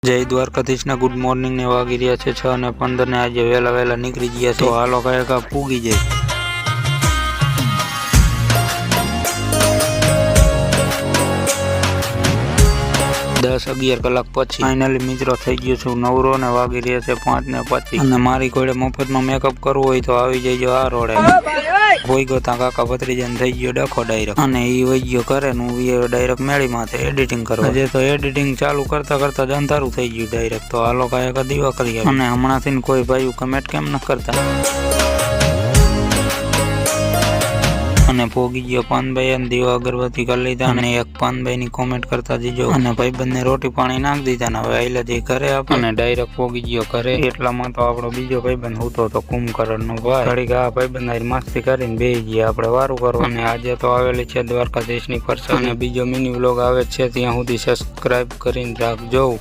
જય દ્વારકાધીશના good morning ને વાગી રહ્યા છે 6:15 ને આજે વહેલા નીકળી ગયા તો હાલો કાયકા પૂગી જાય 10-11 કલાક પછી ફાઇનલી મિત્રો થઈ ગયો છું નવરો ને વાગી રહ્યા છે 5:25 અને મારી કોડે મફતમાં મેકઅપ કરવો હોય તો આવી જજો આ રોડે કોઈ ગોતા કાકા ભત્રીજાને થઈ ગયો ડખો ડાયરેક્ટ અને ઈ વઈ ગયો કરે ને હું ડાયરેક્ટ મેળી માથે એડિટિંગ કરવા જે તો એડિટિંગ ચાલુ કરતા જ અંધારું થઈ ગયું ડાયરેક્ટ તો હાલો કાયકા દીવા કરી અને હમણાંથી કોઈ ભાઈ કમેન્ટ કેમ ન કરતા અને પોગી ગયો પાનભાઈ અને દીવા અગરબત્તી કરી લીધા અને એક પાનભાઈ ની કોમેન્ટ કરતા જીજો અને ભાઈબંધને રોટી પાણી નાખી દીધા ને હવે આઈલા જે ઘરે આપણે ડાયરેક્ટ પોગી ગયો ઘરે એટલામાં તો આપણો બીજો ભાઈબંધ હતો તો કુંભકરણ નો ભાઈ ઘડીક આ ભાઈબંધ હારી મસ્તી કરીને બેસી ગયા આપણે વારું કરવા અને આજે તો આવેલી છે દ્વારકાધીશની ફરસાણ અને બીજો મિની વ્લોગ આવે છે ત્યાં સુધી સબસ્ક્રાઇબ કરીને રાખજો।